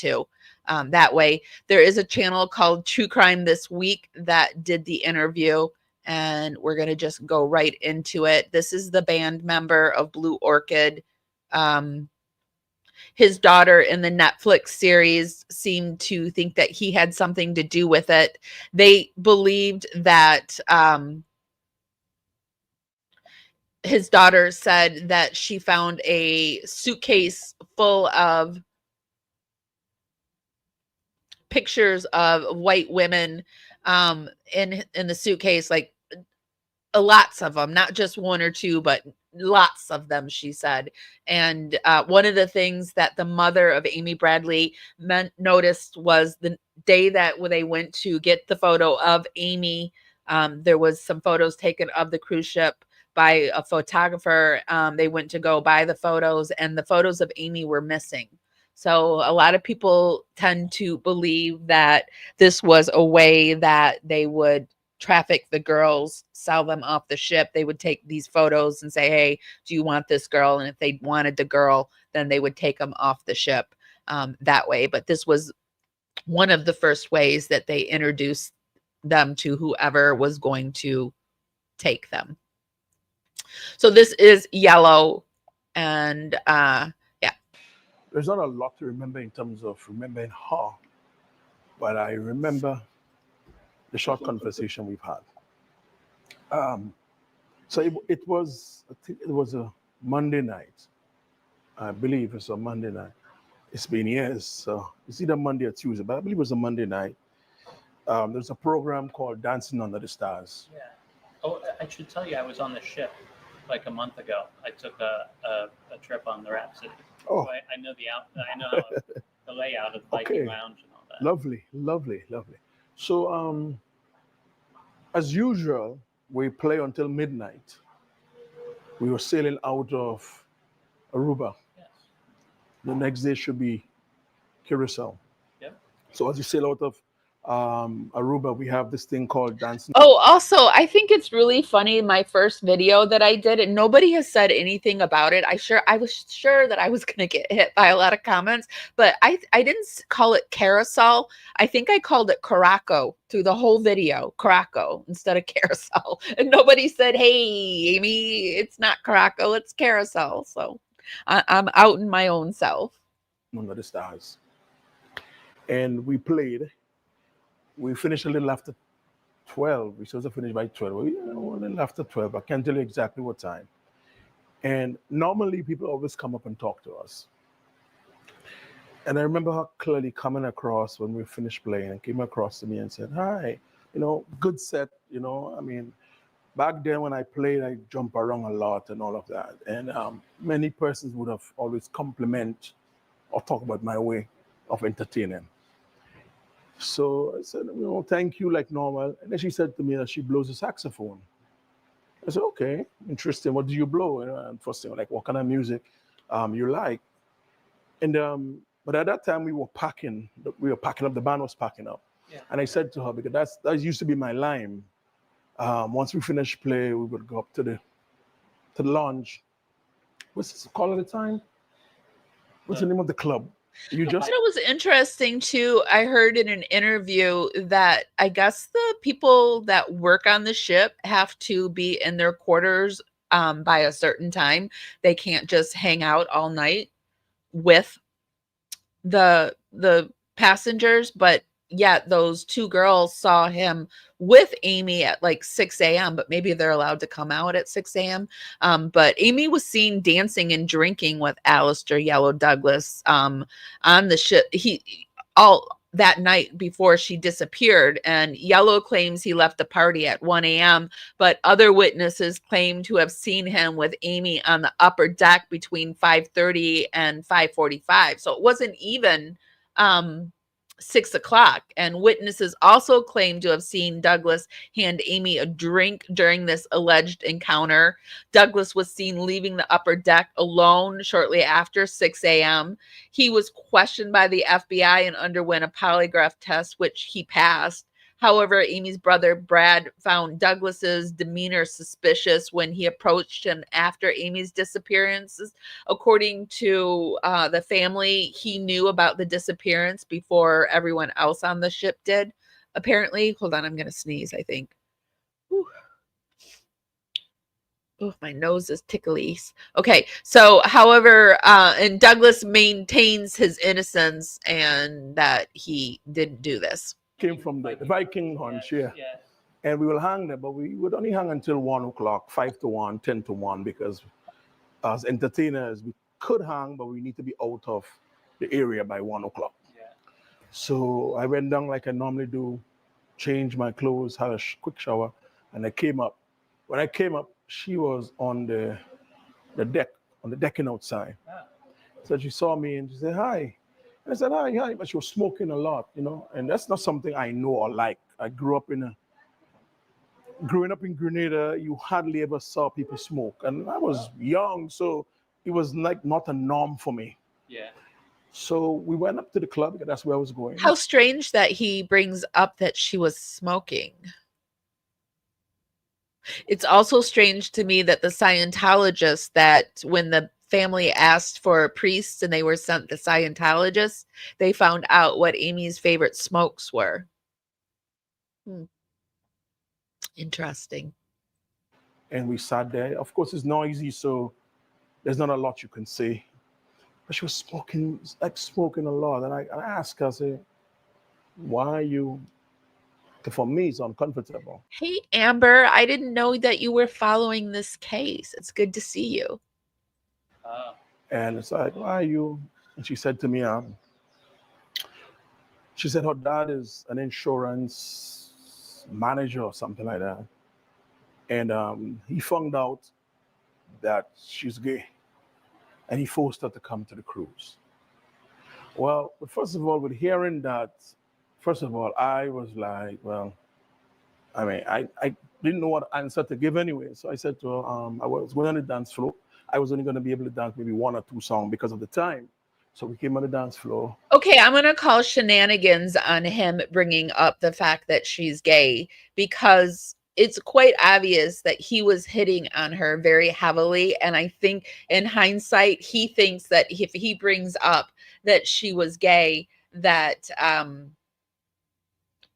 to. That way, there is a channel called True Crime This Week that did the interview, and we're going to just go right into it. This is the band member of Blue Orchid. His daughter in the Netflix series seemed to think that he had something to do with it. They believed that his daughter said that she found a suitcase full of pictures of white women in the suitcase, like lots of them, not just one or two, but lots of them, she said. And one of the things that the mother of Amy Bradley noticed was the day that they went to get the photo of Amy, there was some photos taken of the cruise ship by a photographer. They went to go buy the photos, and the photos of Amy were missing. So a lot of people tend to believe that this was a way that they would traffic the girls, sell them off the ship. They would take these photos and say, hey, do you want this girl? And if they wanted the girl, then they would take them off the ship that way. But this was one of the first ways that they introduced them to whoever was going to take them. So this is Yellow, and there's not a lot to remember in terms of remembering her, but I remember the short conversation we've had. So it was, I think it was a Monday night. I believe it's a Monday night. It's been years, so it's either Monday or Tuesday, but I believe it was a Monday night. There's a program called Dancing Under the Stars. Yeah. Oh, I should tell you, I was on the ship like a month ago. I took a trip on the Rhapsody. Oh, so I know the layout of the Viking Lounge and all that. Lovely. So, as usual, we play until midnight. We were sailing out of Aruba. Yes. The next day should be Curacao. Yep. So as you sail out of Aruba, we have this thing called dancing. Oh, also, I think it's really funny. My first video that I did, and nobody has said anything about it. I was sure that I was going to get hit by a lot of comments, but I didn't call it carousel. I think I called it Caraco through the whole video, Caraco instead of carousel. And nobody said, "Hey, Amy, it's not Caraco, it's carousel." So I'm out in my own self. Under the Stars, and we played. We finished a little after 12. We supposed to finish by 12. A little after 12. I can't tell you exactly what time. And normally people always come up and talk to us. And I remember her clearly coming across when we finished playing and came across to me and said, hi, good set. I mean, back then when I played, I jump around a lot and all of that. And many persons would have always compliment or talk about my way of entertaining. So I said, thank you, like normal. And then she said to me that she blows a saxophone. I said, okay, interesting. What do you blow? And first thing, like, what kind of music you like? And but at that time we were packing up. The band was packing up. Yeah. And I said to her, because that used to be my line. Once we finished play, we would go up to the lounge. What's this called at the time? What's the name of the club? I thought it was interesting too. I heard in an interview that I guess the people that work on the ship have to be in their quarters by a certain time. They can't just hang out all night with the passengers. But yet those two girls saw him with Amy at like 6 a.m., but maybe they're allowed to come out at 6 a.m. But Amy was seen dancing and drinking with Alistair Yellow Douglas on the ship. All that night before she disappeared, and Yellow claims he left the party at 1 a.m., but other witnesses claim to have seen him with Amy on the upper deck between 5:30 and 5:45. So it wasn't even 6 o'clock. And witnesses also claim to have seen Douglas hand Amy a drink during this alleged encounter. Douglas was seen leaving the upper deck alone shortly after 6 a.m. He was questioned by the FBI and underwent a polygraph test, which he passed. However, Amy's brother Brad found Douglas's demeanor suspicious when he approached him after Amy's disappearances. According to the family, he knew about the disappearance before everyone else on the ship did. Apparently, hold on, I'm going to sneeze, I think. Whew. Oh, my nose is tickly. Okay, so however, and Douglas maintains his innocence and that he didn't do this. Came from the Viking hunch, yeah. And we will hang there, but we would only hang until 1 o'clock, 5 to 1, 10 to 1, because as entertainers, we could hang, but we need to be out of the area by 1 o'clock. Yeah. So I went down like I normally do, changed my clothes, had a quick shower, and I came up. When I came up, she was on the deck, on the decking outside. Ah. So she saw me and she said, hi. And I said, hi, hi. But she was smoking a lot, you know, and that's not something I know or like. I growing up in Grenada, you hardly ever saw people smoke. And I was young, so it was like not a norm for me. Yeah. So we went up to the club because that's where I was going. How strange that he brings up that she was smoking. It's also strange to me that the Scientologists, that when the family asked for priests and they were sent the Scientologists, they found out what Amy's favorite smokes were. Interesting. And we sat there. Of course, it's noisy, so there's not a lot you can say. But she was smoking a lot. And I asked her, I said, why are you? For me, it's uncomfortable. Hey, Amber, I didn't know that you were following this case. It's good to see you. And it's like, why are you? And she said to me, she said her dad is an insurance manager or something like that. And he found out that she's gay. And he forced her to come to the cruise. Well, first of all, with hearing that, I was like, well, I mean, I didn't know what answer to give anyway. So I said to her, I was going on the dance floor. I was only going to be able to dance maybe 1 or 2 songs because of the time. So we came on the dance floor. Okay, I'm going to call shenanigans on him bringing up the fact that she's gay, because it's quite obvious that he was hitting on her very heavily. And I think in hindsight, he thinks that if he brings up that she was gay, that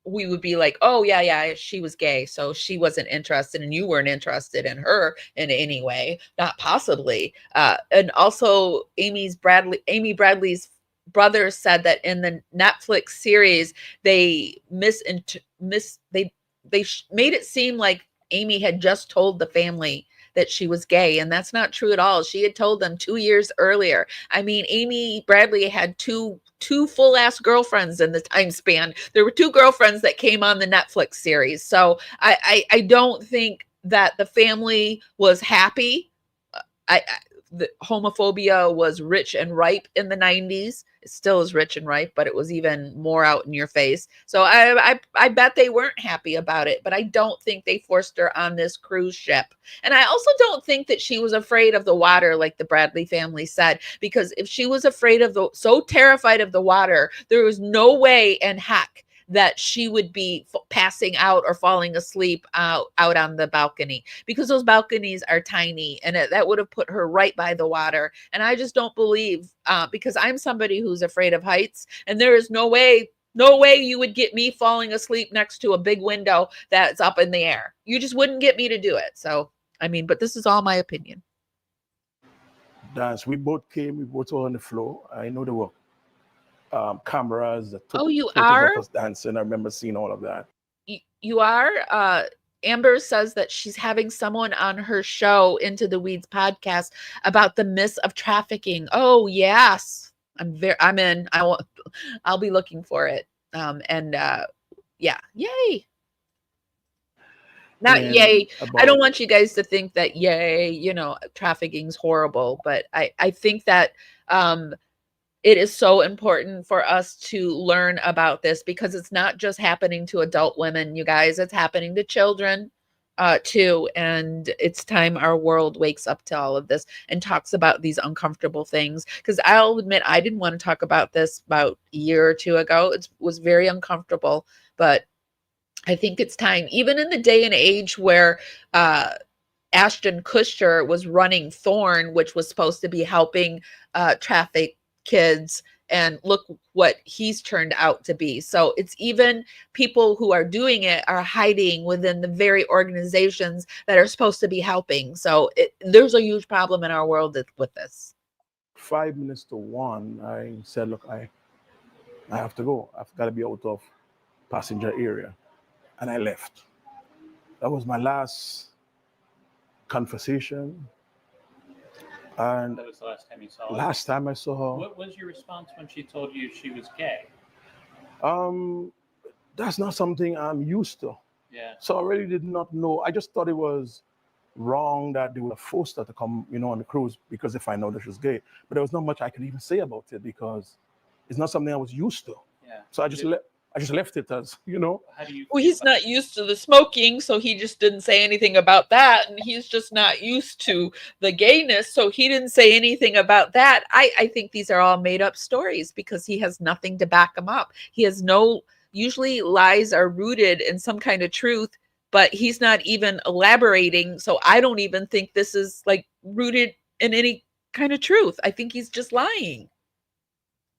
we would be like, oh yeah, she was gay, so she wasn't interested and you weren't interested in her in any way, not possibly. And also Amy Bradley's brother said that in the Netflix series they they made it seem like Amy had just told the family that she was gay, and that's not true at all. She had told them 2 years earlier. I mean, Amy Bradley had two full ass girlfriends in the time span. There were 2 girlfriends that came on the Netflix series. So I don't think that the family was happy. The homophobia was rich and ripe in the 90s. It still is rich and ripe, but it was even more out in your face. So I bet they weren't happy about it, but I don't think they forced her on this cruise ship. And I also don't think that she was afraid of the water, like the Bradley family said, because if she was afraid of so terrified of the water, there was no way in heck that she would be passing out or falling asleep out on the balcony, because those balconies are tiny, and that would have put her right by the water. And I just don't believe, because I'm somebody who's afraid of heights, and there is no way you would get me falling asleep next to a big window that's up in the air. You just wouldn't get me to do it. So, I mean, but this is all my opinion. Dance. We both were on the floor. I know there were cameras that took you photos are of us dancing. I remember seeing all of that. You are. Amber says that she's having someone on her show, Into the Weeds podcast, about the myths of trafficking. Oh yes, I'm in. I'll be looking for it. Yeah, yay. Not And yay. I don't want you guys to think that yay, trafficking's horrible, but I think that it is so important for us to learn about this, because it's not just happening to adult women, you guys. It's happening to children too. And it's time our world wakes up to all of this and talks about these uncomfortable things. Because I'll admit, I didn't want to talk about this about a year or 2 ago. It was very uncomfortable, but I think it's time, even in the day and age where Ashton Kutcher was running Thorn, which was supposed to be helping traffic kids, and look what he's turned out to be. So it's even people who are doing it are hiding within the very organizations that are supposed to be helping. So there's a huge problem in our world with this. 5 minutes to 1, I said, look, I have to go. I've got to be out of passenger area. And I left. That was my last conversation. And That was the last time you saw her. last time I saw her, What was your response when she told you she was gay? that's not something I'm used to. Yeah. So I really did not know. I just thought it was wrong that they would have forced her to come, on the cruise because they find out that she was gay. But there was not much I could even say about it because it's not something I was used to. Yeah. So I just left it as, How do you? Well, he's not used to the smoking, so he just didn't say anything about that. And he's just not used to the gayness, so he didn't say anything about that. I think these are all made up stories because he has nothing to back them up. He has usually lies are rooted in some kind of truth, but he's not even elaborating. So I don't even think this is like rooted in any kind of truth. I think he's just lying.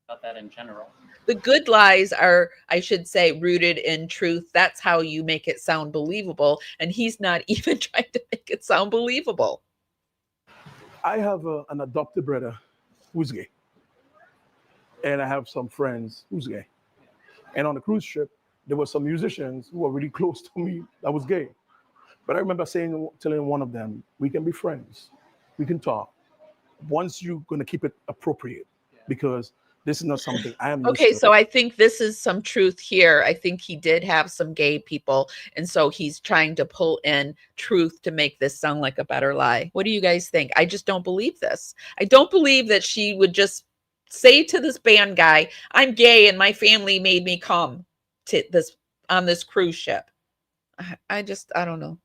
About that in general. The good lies are, I should say, rooted in truth. That's how you make it sound believable. And he's not even trying to make it sound believable. I have an adopted brother who's gay. And I have some friends who's gay. And on the cruise ship, there were some musicians who were really close to me that was gay. But I remember telling one of them, we can be friends. We can talk. Once you're going to keep it appropriate, because this is not something I am used to. Okay, so I think this is some truth here. I think he did have some gay people, and so he's trying to pull in truth to make this sound like a better lie. What do you guys think? I just don't believe this. I don't believe that she would just say to this band guy, I'm gay and my family made me come to this on this cruise ship. I don't know.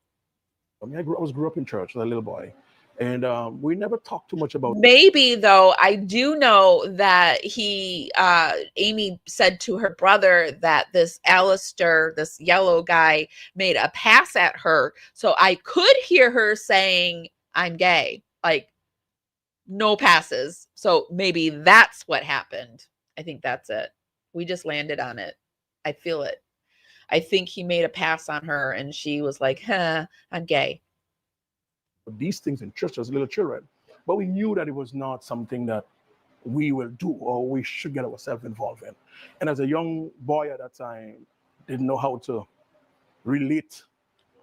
I mean, I grew up in church as a little boy. And we never talked too much about Maybe though, I do know that Amy said to her brother that this Alistair, this yellow guy, made a pass at her. So I could hear her saying, I'm gay, like no passes. So maybe that's what happened. I think that's it. We just landed on it. I feel it. I think he made a pass on her and she was like, I'm gay. these things in church as little children. But we knew that it was not something that we will do or we should get ourselves involved in. And as a young boy at that time, didn't know how to relate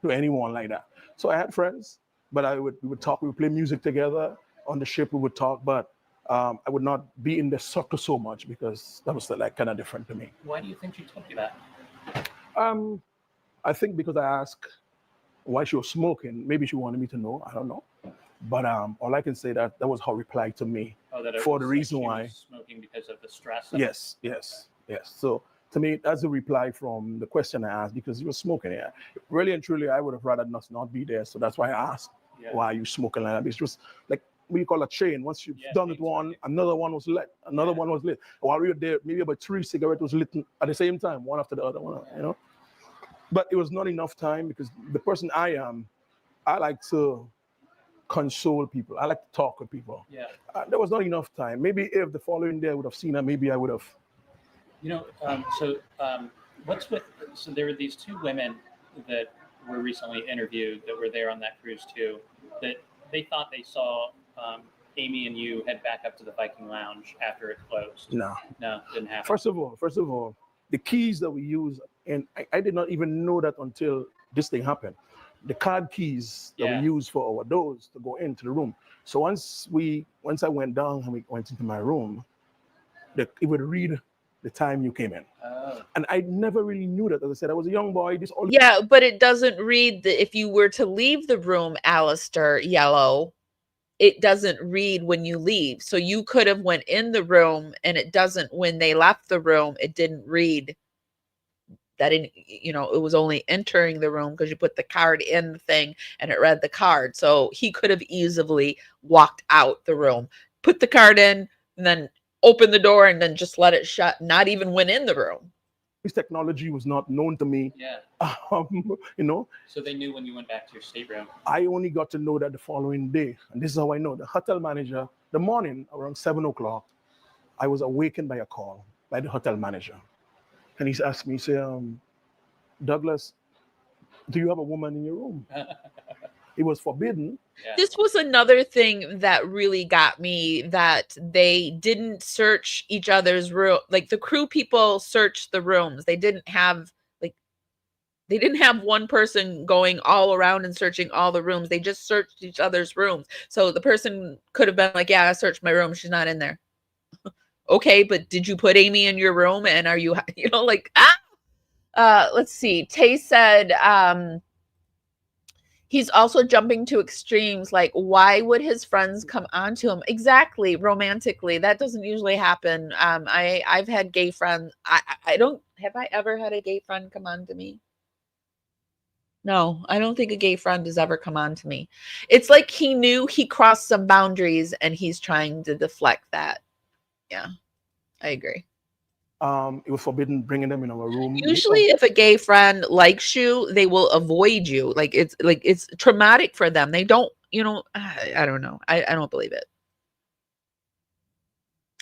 to anyone like that. So I had friends, but we would talk, we would play music together. On the ship, we would talk, but I would not be in the circle so much because that was like kind of different to me. Why do you think she told you that? I think because I asked why she was smoking. Maybe she wanted me to know. I don't know. But all I can say that was her reply to me for the reason why. Smoking because of the stress. Yes. So to me, that's a reply from the question I asked because he was smoking. Yeah, really and truly, I would have rather not be there. So that's why I asked, why are you smoking like that? It's just like what you call a chain. Once you've done it one, another one was lit. Another one was lit. While we were there, maybe about 3 cigarettes was lit at the same time, one after the other one. You know. But it was not enough time because the person I am, I like to console people. I like to talk with people. Yeah. There was not enough time. Maybe if the following day I would have seen her, maybe I would have. So there were these two women that were recently interviewed that were there on that cruise too, that they thought they saw Amy and you head back up to the Viking Lounge after it closed. No, didn't happen. First of all, the keys that we use, and I did not even know that until this thing happened. The card keys that we use for our doors to go into the room. So once I went down and we went into my room, it would read the time you came in. Oh. And I never really knew that. As I said, I was a young boy. Yeah, but it doesn't read if you were to leave the room, Alistair Yellow, it doesn't read when you leave. So you could have went in the room and it doesn't, when they left the room, it didn't read that it was only entering the room because you put the card in the thing and it read the card. So he could have easily walked out the room, put the card in, and then open the door and then just let it shut, not even went in the room. This technology was not known to me. Yeah. You know, So they knew when you went back to your stateroom. I only got to know that the following day. And this is how I know. The hotel manager, the morning around 7 o'clock, I was awakened by a call by the hotel manager. And he's asked me, say, Douglas, do you have a woman in your room? It was forbidden. Yeah. This was another thing that really got me, that they didn't search each other's room. Like the crew people searched the rooms. They didn't have one person going all around and searching all the rooms. They just searched each other's rooms. So the person could have been like, yeah, I searched my room. She's not in there. Okay, but did you put Amy in your room? And are you, like, let's see. Tay said, he's also jumping to extremes. Like, why would his friends come on to him? Exactly, romantically. That doesn't usually happen. I've had gay friends. Have I ever had a gay friend come on to me? No, I don't think a gay friend has ever come on to me. It's like he knew he crossed some boundaries and he's trying to deflect that. Yeah, I agree. It was forbidden bringing them in our room. Usually if a gay friend likes you, they will avoid you. It's traumatic for them. They don't, I don't know. I don't believe it.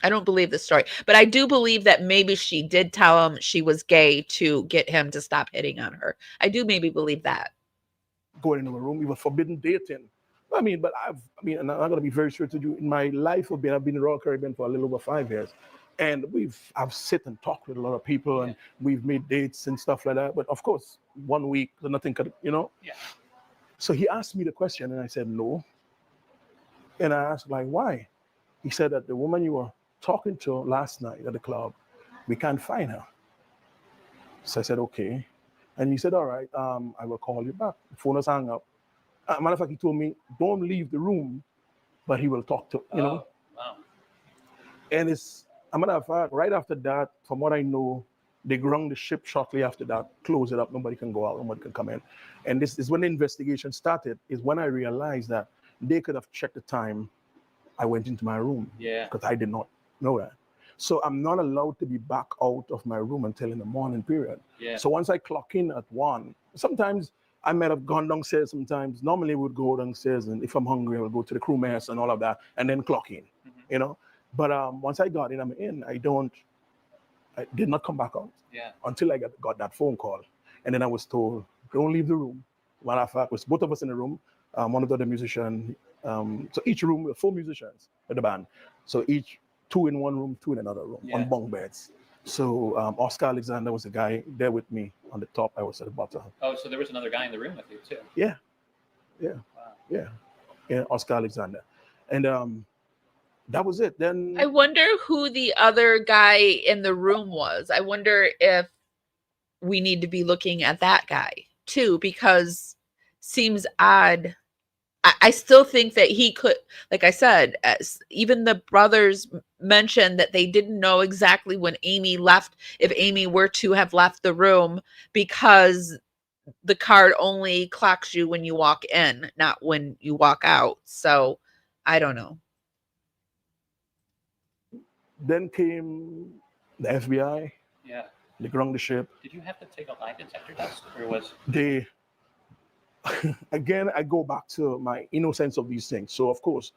I don't believe the story, but I do believe that maybe she did tell him she was gay to get him to stop hitting on her. I do maybe believe that. Going into a room, it was forbidden dating. But and I'm going to be very straight to you. In my life, I've been in Royal Caribbean for a little over 5 years. And I've sit and talked with a lot of people, and we've made dates and stuff like that. But of course, 1 week, nothing could, Yeah. So he asked me the question, and I said no. And I asked, like, why? He said that the woman you were talking to last night at the club, we can't find her. So I said, okay. And he said, all right, I will call you back. The phone was hung up. Matter of fact, he told me, don't leave the room, but he will talk to, Wow. And it's, a matter of fact, right after that, from what I know, they ground the ship shortly after that, close it up, nobody can go out, nobody can come in. And this is when the investigation started, is when I realized that they could have checked the time I went into my room. Yeah. Because I did not know that. So I'm not allowed to be back out of my room until in the morning period. Yeah. So once I clock in at 1, sometimes I might have gone downstairs sometimes. Normally we would go downstairs, and if I'm hungry, I will go to the crew mess and all of that, and then clock in, But once I got in, I did not come back out until I got that phone call. And then I was told, don't leave the room. Matter of fact, it was both of us in the room, one of the other musicians. So each room, we were 4 musicians with the band. So each 2 in one room, 2 in another room, on bunk beds. So Oscar Alexander was the guy there with me on the top. I was at the bottom. Oh, so there was another guy in the room with you too? Yeah. Wow. Yeah, Oscar Alexander. And that was it. Then I wonder who the other guy in the room was. I wonder if we need to be looking at that guy too, because seems odd. I still think that he could, like I said, even the brothers mentioned that they didn't know exactly when Amy left, if Amy were to have left the room, because the card only clocks you when you walk in, not when you walk out. So I don't know. Then came the FBI. Yeah. They ground the ship. Did you have to take a lie detector test, or was They again, I go back to my innocence of these things. So of course,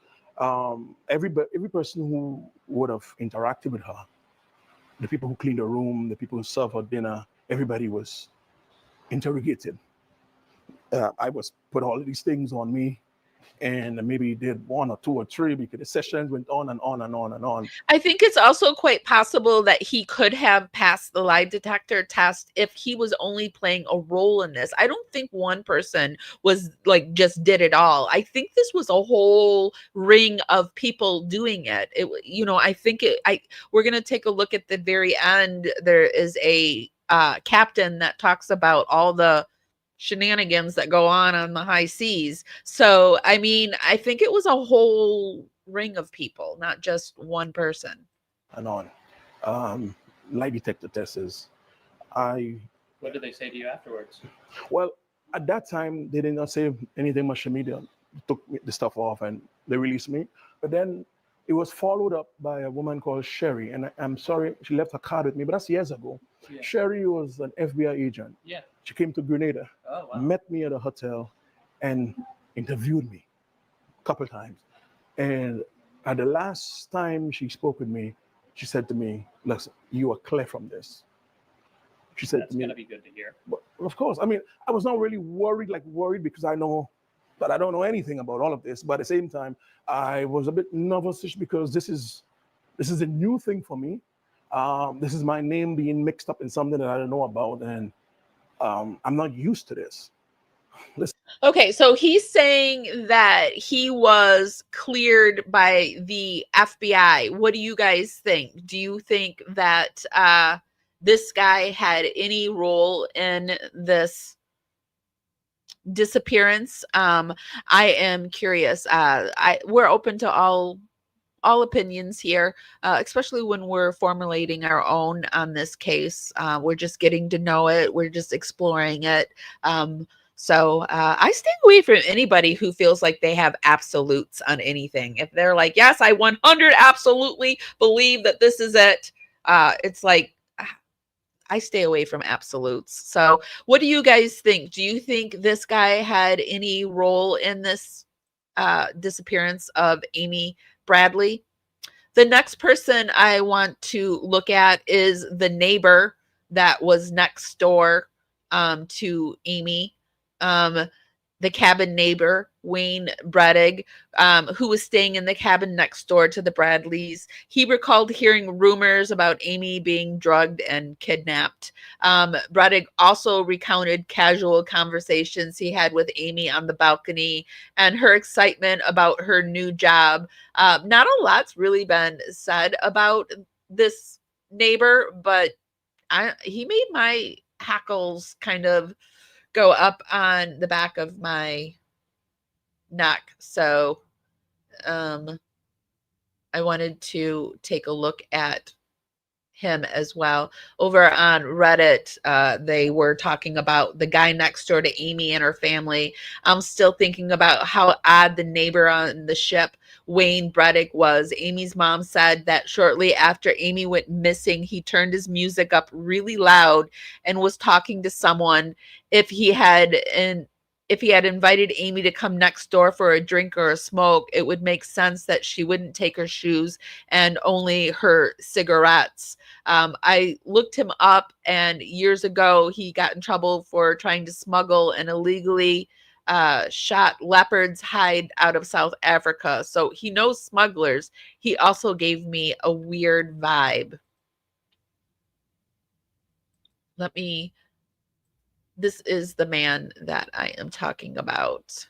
every person who would have interacted with her, the people who cleaned the room, the people who served her dinner, everybody was interrogated. I was put all of these things on me, and maybe did 1 or 2 or 3 because the sessions went on and on and on and on. I think it's also quite possible that he could have passed the lie detector test if he was only playing a role in this. I don't think one person was like just did it all. I think this was a whole ring of people doing it. I think we're going to take a look at the very end. There is a captain that talks about all the shenanigans that go on the high seas. So, I think it was a whole ring of people, not just one person. And on. Lie detector tests. what did they say to you afterwards? Well, at that time, they did not say anything much to me. They took the stuff off and they released me. But then It was followed up by a woman called Sherry, and I'm sorry she left a card with me, but that's years ago. Yeah. Sherry was an FBI agent. Yeah. She came to Grenada, Oh wow. met me at a hotel, and interviewed me a couple times. And at the last time she spoke with me, she said to me, "Listen, you are clear from this." She said That's to me, gonna be good to hear. "But of course, I mean, I was not really worried, like worried, because I know that I don't know anything about all of this. But at the same time, I was a bit nervous because this is a new thing for me. This is my name being mixed up in something that I don't know about, and I'm not used to this. Okay, so he's saying that he was cleared by the FBI. What do you guys think? Do you think that this guy had any role in this disappearance? I am curious. We're open to all opinions here, especially when we're formulating our own on this case. We're just getting to know it. We're just exploring it. So I stay away from anybody who feels like they have absolutes on anything. If they're like, yes, I 100 absolutely believe that this is it, it's like, I stay away from absolutes. So what do you guys think? Do you think this guy had any role in this disappearance of Amy Bradley? The next person I want to look at is the neighbor that was next door to Amy. The cabin neighbor, Wayne Bredig, who was staying in the cabin next door to the Bradleys. He recalled hearing rumors about Amy being drugged and kidnapped. Bredig also recounted casual conversations he had with Amy on the balcony and her excitement about her new job. Not a lot's really been said about this neighbor, but he made my hackles kind of go up on the back of my neck. So I wanted to take a look at him as well. Over on Reddit, they were talking about the guy next door to Amy and her family. I'm still thinking about how odd the neighbor on the ship, Wayne Bredig, was. Amy's mom said that shortly after Amy went missing, he turned his music up really loud and was talking to someone. If he had if he had invited Amy to come next door for a drink or a smoke, it would make sense that she wouldn't take her shoes and only her cigarettes. I looked him up, and years ago, he got in trouble for trying to smuggle and illegally shot leopard's hide out of South Africa. So he knows smugglers. He also gave me a weird vibe. This is the man that I am talking about.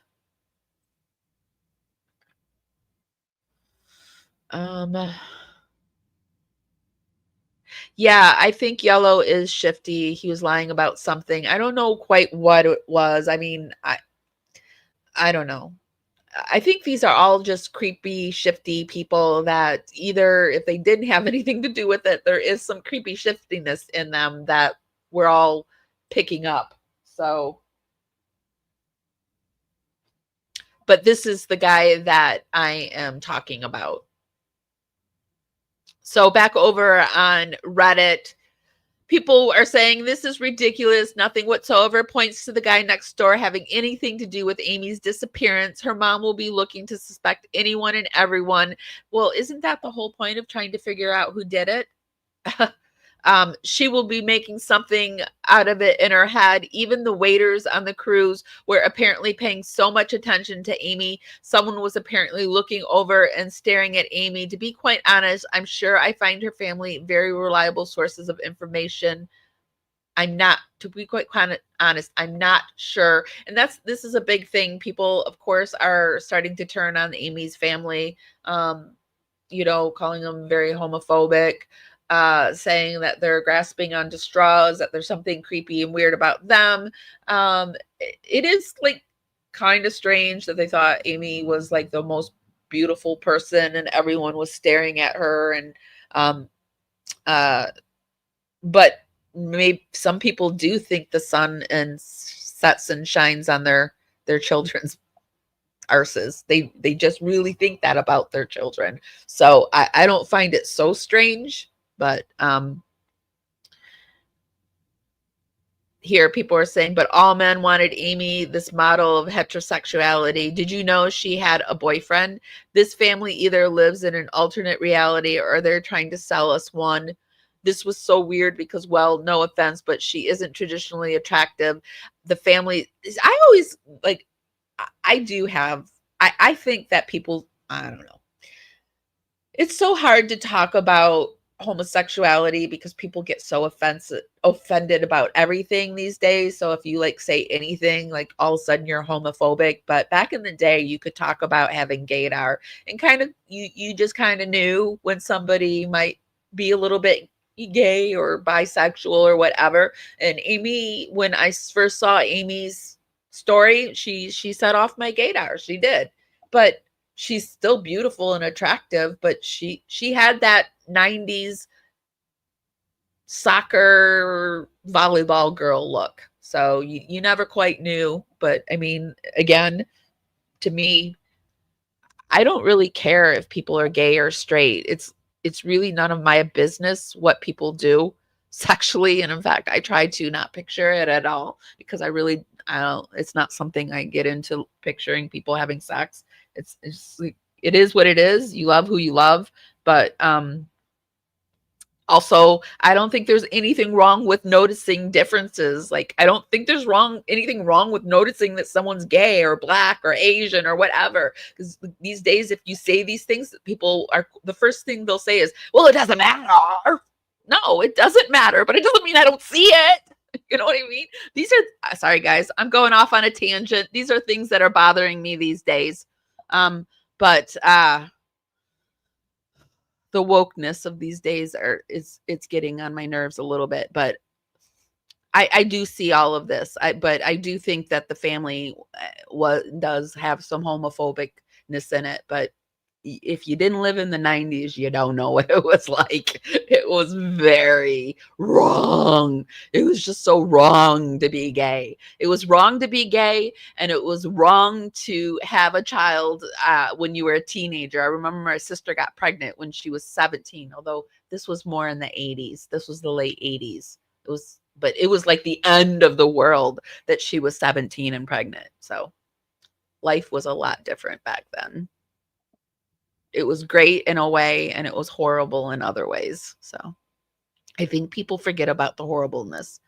Yeah, I think Yellow is shifty. He was lying about something. I don't know quite what it was. I mean, I don't know. I think these are all just creepy, shifty people that either if they didn't have anything to do with it, there is some creepy shiftiness in them that we're all picking up. So, but this is the guy that I am talking about. So back over on Reddit, people are saying this is ridiculous. Nothing whatsoever points to the guy next door having anything to do with Amy's disappearance. Her mom will be looking to suspect anyone and everyone. Well, isn't that the whole point of trying to figure out who did it? She will be making something out of it in her head. Even the waiters on the cruise were apparently paying so much attention to Amy. Someone was apparently looking over and staring at Amy. To be quite honest, I'm sure I find her family very reliable sources of information. To be quite honest, I'm not sure. And this is a big thing. People, of course, are starting to turn on Amy's family, calling them very homophobic, saying that they're grasping onto straws, that there's something creepy and weird about them. It is like kind of strange that they thought Amy was like the most beautiful person and everyone was staring at her. And but maybe some people do think the sun and sets and shines on their children's arses. They just really think that about their children. So I don't find it so strange, but here people are saying, but all men wanted Amy, this model of heterosexuality. Did you know she had a boyfriend? This family either lives in an alternate reality or they're trying to sell us one. This was so weird because, well, no offense, but she isn't traditionally attractive. The family, I always like, I do have, I think that people, I don't know. It's so hard to talk about homosexuality because people get so offended about everything these days. So if you like say anything, like all of a sudden you're homophobic. But back in the day, you could talk about having gaydar and kind of you just kind of knew when somebody might be a little bit gay or bisexual or whatever. And Amy, when I first saw Amy's story, she set off my gaydar. She did. But she's still beautiful and attractive, but she had that 90s soccer volleyball girl look. So you never quite knew. But I mean, again, to me, I don't really care if people are gay or straight. It's really none of my business what people do sexually. And in fact, I try to not picture it at all because I don't, it's not something I get into, picturing people having sex. It's it is what it is. You love who you love, but also I don't think there's anything wrong with noticing differences. Like I don't think there's anything wrong with noticing that someone's gay or black or Asian or whatever. Because these days, if you say these things, people are, the first thing they'll say is, "Well, it doesn't matter." No, it doesn't matter, but it doesn't mean I don't see it. You know what I mean? These are, sorry guys, I'm going off on a tangent. These are things that are bothering me these days. But the wokeness of these days it's getting on my nerves a little bit. But I do see all of this. But I do think that the family does have some homophobicness in it. But if you didn't live in the 90s, you don't know what it was like. It was very wrong. It was just so wrong to be gay. It was wrong to be gay, and it was wrong to have a child when you were a teenager. I remember my sister got pregnant when she was 17, although this was more in the 80s. This was the late 80s. But it was like the end of the world that she was 17 and pregnant. So life was a lot different back then. It was great in a way, and it was horrible in other ways. So I think people forget about the horribleness.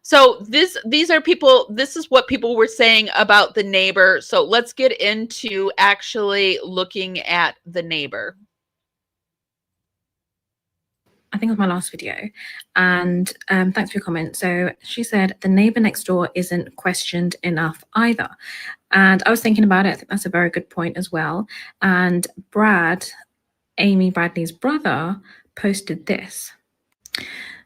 So these are people, this is what people were saying about the neighbor. So let's get into actually looking at the neighbor. I think it was my last video, and thanks for your comment. So she said the neighbor next door isn't questioned enough either. And I was thinking about it. I think that's a very good point as well. And Brad, Amy Bradley's brother, posted this.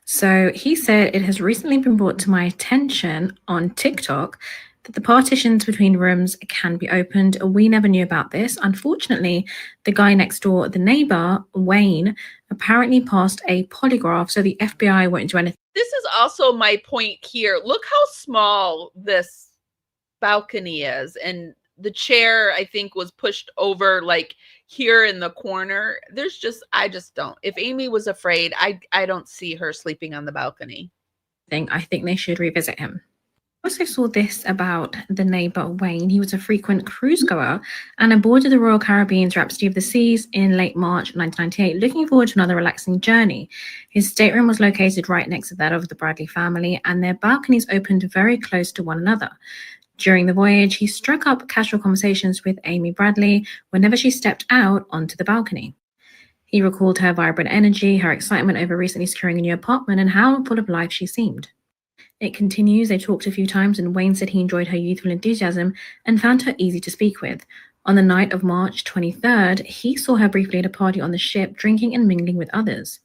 So he said, it has recently been brought to my attention on TikTok that the partitions between rooms can be opened. We never knew about this. Unfortunately, the guy next door, the neighbor, Wayne, apparently passed a polygraph, so the FBI won't do anything. This is also my point here. Look how small this balcony is. And the chair, I think, was pushed over like here in the corner. I just don't. If Amy was afraid, I don't see her sleeping on the balcony. I think they should revisit him. I also saw this about the neighbor Wayne. He was a frequent cruise goer and aboarded the Royal Caribbean's Rhapsody of the Seas in late March 1998, looking forward to another relaxing journey. His stateroom was located right next to that of the Bradley family, and their balconies opened very close to one another. During the voyage, he struck up casual conversations with Amy Bradley whenever she stepped out onto the balcony. He recalled her vibrant energy, her excitement over recently securing a new apartment, and how full of life she seemed. It continues, they talked a few times, and Wayne said he enjoyed her youthful enthusiasm and found her easy to speak with. On the night of March 23rd, he saw her briefly at a party on the ship, drinking and mingling with others.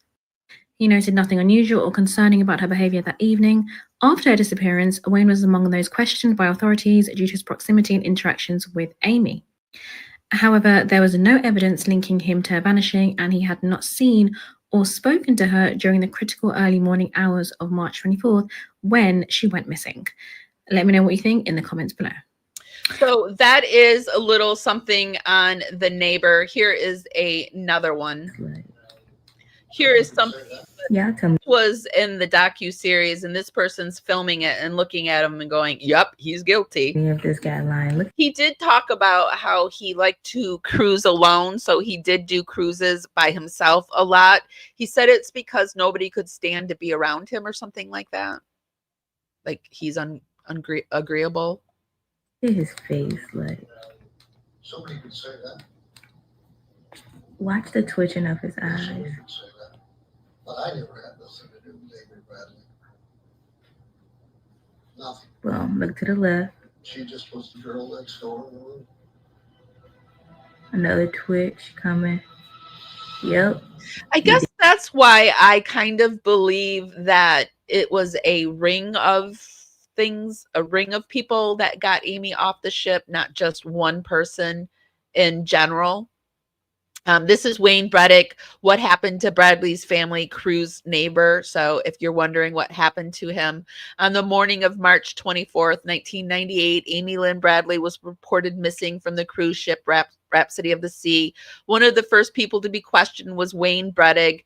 He noted nothing unusual or concerning about her behavior that evening. After her disappearance, Wayne was among those questioned by authorities due to his proximity and interactions with Amy. However, there was no evidence linking him to her vanishing, and he had not seen or spoken to her during the critical early morning hours of March 24th when she went missing. Let me know what you think in the comments below. So that is a little something on the neighbor. Here is another one. Here is something Yeah, tell me. was in the docu-series, and this person's filming it and looking at him and going, yep, he's guilty. If this guy lying, look. He did talk about how he liked to cruise alone, so he did do cruises by himself a lot. He said it's because nobody could stand to be around him or something like that. Like he's agreeable. Look at his face, like. Somebody could say that. Watch the twitching of his eyes. Somebody could say that. But I never had nothing to do with Amy Bradley. Nothing. Boom, look to the left. She just was the girl next door in the room. Another twitch coming. Yep. I guess that's why I kind of believe that it was a ring of things, a ring of people that got Amy off the ship, not just one person in general. This is Wayne Braddock, what happened to Bradley's family cruise neighbor. So if you're wondering what happened to him, on the morning of March 24th, 1998, Amy Lynn Bradley was reported missing from the cruise ship Rhapsody of the Sea. One of the first people to be questioned was Wayne Braddock,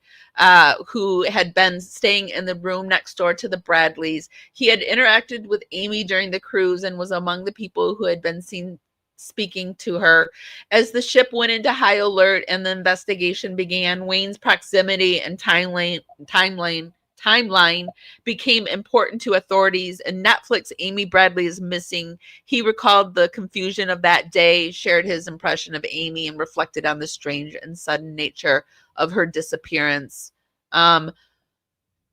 who had been staying in the room next door to the Bradleys. He had interacted with Amy during the cruise and was among the people who had been seen speaking to her. As the ship went into high alert and the investigation began, Wayne's proximity and timeline became important to authorities, and Netflix Amy Bradley is missing. He recalled the confusion of that day, shared his impression of Amy, and reflected on the strange and sudden nature of her disappearance.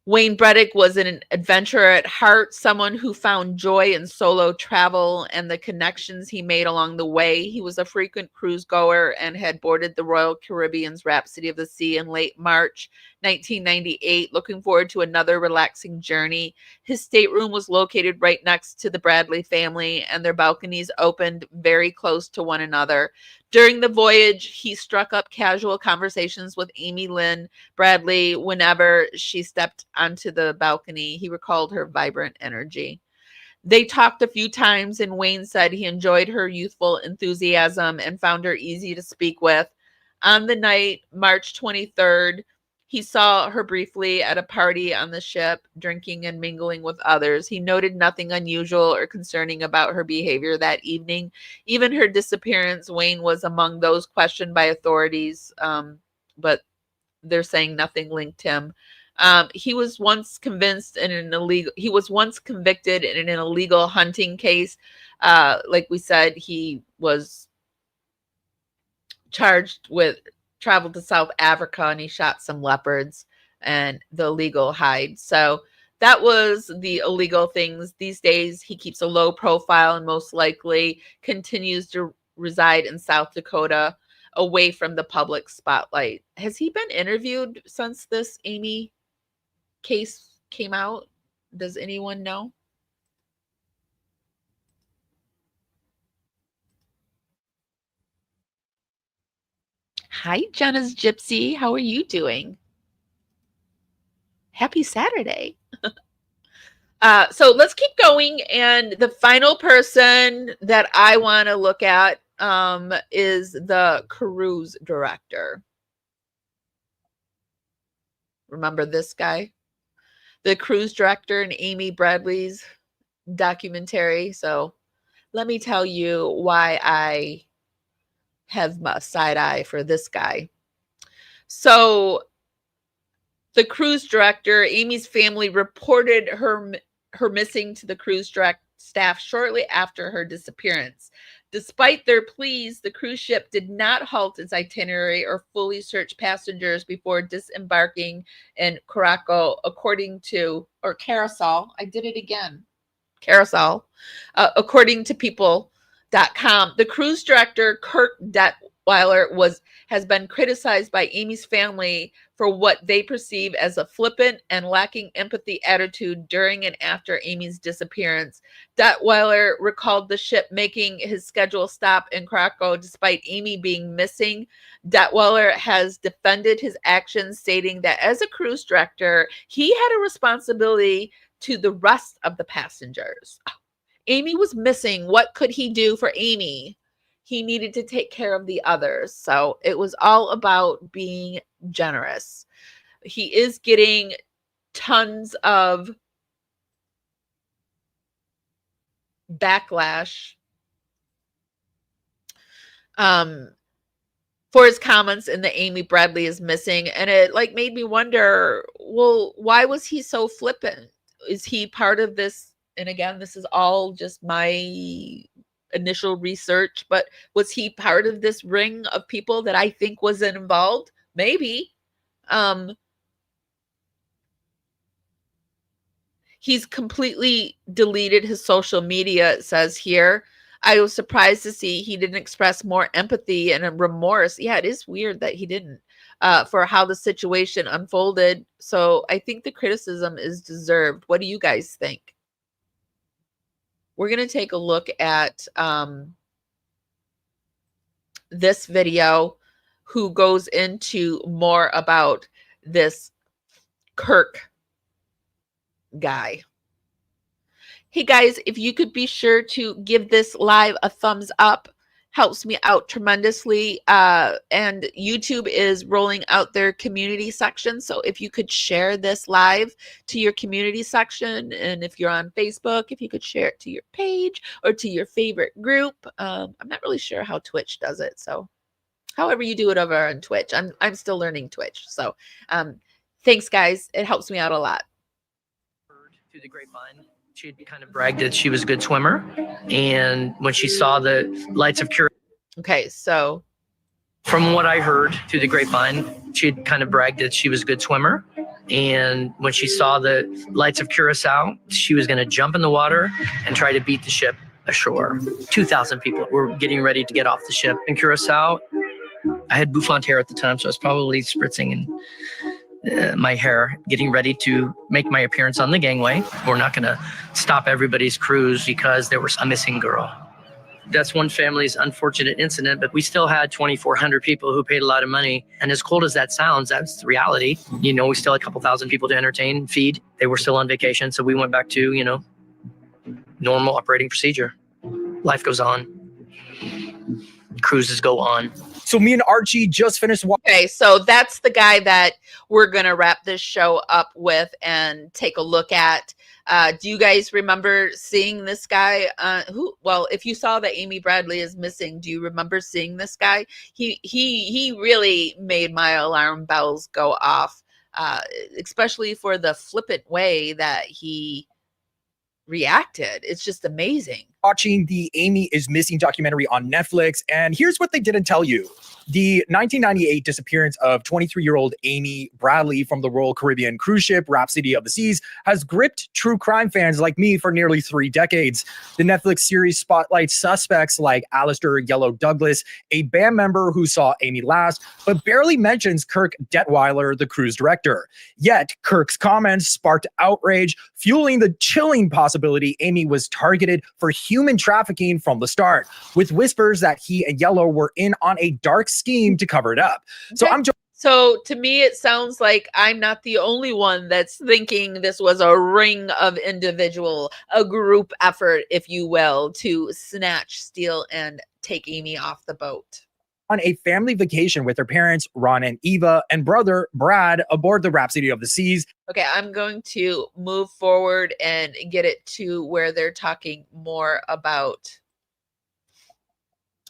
Wayne Braddock was an adventurer at heart, someone who found joy in solo travel and the connections he made along the way. He was a frequent cruise goer and had boarded the Royal Caribbean's Rhapsody of the Sea in late March 1998, looking forward to another relaxing journey. His stateroom was located right next to the Bradley family, and their balconies opened very close to one another. During the voyage, he struck up casual conversations with Amy Lynn Bradley whenever she stepped onto the balcony. He recalled her vibrant energy. They talked a few times, and Wayne said he enjoyed her youthful enthusiasm and found her easy to speak with. On the night, March 23rd, he saw her briefly at a party on the ship, drinking and mingling with others. He noted nothing unusual or concerning about her behavior that evening. Even her disappearance, Wayne was among those questioned by authorities, but they're saying nothing linked him. He was once convinced in an illegal. He was once convicted in an illegal hunting case. Like we said, he was charged with traveled to South Africa and he shot some leopards and the illegal hide. So that was the illegal things. These days, he keeps a low profile and most likely continues to reside in South Dakota, away from the public spotlight. Has he been interviewed since this Amy case came out? Does anyone know? Hi, Jenna's Gypsy. How are you doing? Happy Saturday. So let's keep going. And the final person that I want to look at is the cruise director. Remember this guy? The cruise director in Amy Bradley's documentary. So let me tell you why I have a side eye for this guy. So the cruise director, Amy's family reported her missing to the cruise direct staff shortly after her disappearance. Despite their pleas, the cruise ship did not halt its itinerary or fully search passengers before disembarking in Carousel, according to People.com. The cruise director, Kirk Detweiler, has been criticized by Amy's family for what they perceive as a flippant and lacking empathy attitude during and after Amy's disappearance. Detweiler recalled the ship making his scheduled stop in Krakow despite Amy being missing. Detweiler has defended his actions, stating that as a cruise director, he had a responsibility to the rest of the passengers. Amy was missing. What could he do for Amy? He needed to take care of the others. So it was all about being generous. He is getting tons of backlash for his comments in the Amy Bradley is missing. And it like made me wonder, well, why was he so flippant? Is he part of this? And again, this is all just my initial research, but was he part of this ring of people that I think was involved? Maybe. He's completely deleted his social media, it says here. I was surprised to see he didn't express more empathy and a remorse. Yeah, it is weird that he didn't for how the situation unfolded. So I think the criticism is deserved. What do you guys think? We're going to take a look at this video who goes into more about this Kirk guy. Hey guys, if you could be sure to give this live a thumbs up, helps me out tremendously. And YouTube is rolling out their community section. So if you could share this live to your community section, and if you're on Facebook, if you could share it to your page or to your favorite group. I'm not really sure how Twitch does it. So however you do it over on Twitch, I'm still learning Twitch. So thanks guys. It helps me out a lot. Through the grapevine, she kind of bragged that she was a good swimmer, and when she saw the lights of curiosity. Okay, so from what I heard through the grapevine, she kind of bragged that she was a good swimmer, and when she saw the lights of Curacao, she was going to jump in the water and try to beat the ship ashore. 2,000 people were getting ready to get off the ship in Curacao. I had bouffant hair at the time, so I was probably spritzing and my hair, getting ready to make my appearance on the gangway. We're not going to stop everybody's cruise because there was a missing girl. That's one family's unfortunate incident, but we still had 2,400 people who paid a lot of money. And as cold as that sounds, that's the reality. You know, we still had a couple thousand people to entertain, feed. They were still on vacation. So we went back to, you know, normal operating procedure. Life goes on. Cruises go on. So me and Archie just finished watching. Okay, so that's the guy that we're going to wrap this show up with and take a look at. Do you guys remember seeing this guy? Well, if you saw that Amy Bradley is missing, do you remember seeing this guy? He really made my alarm bells go off, especially for the flippant way that he reacted. It's just amazing. Watching the Amy is Missing documentary on Netflix, and here's what they didn't tell you. The 1998 disappearance of 23-year-old Amy Bradley from the Royal Caribbean cruise ship Rhapsody of the Seas has gripped true crime fans like me for nearly 3 decades. The Netflix series spotlights suspects like Alistair Yellow Douglas, a band member who saw Amy last, but barely mentions Kirk Detweiler, the cruise director. Yet, Kirk's comments sparked outrage, fueling the chilling possibility Amy was targeted for human trafficking from the start, with whispers that he and Yellow were in on a dark scheme to cover it up. So to me, it sounds like I'm not the only one that's thinking this was a ring of individual, a group effort, if you will, to snatch, steal, and take Amy off the boat. On a family vacation with her parents, Ron and Eva, and brother, Brad, aboard the Rhapsody of the Seas. Okay, I'm going to move forward and get it to where they're talking more about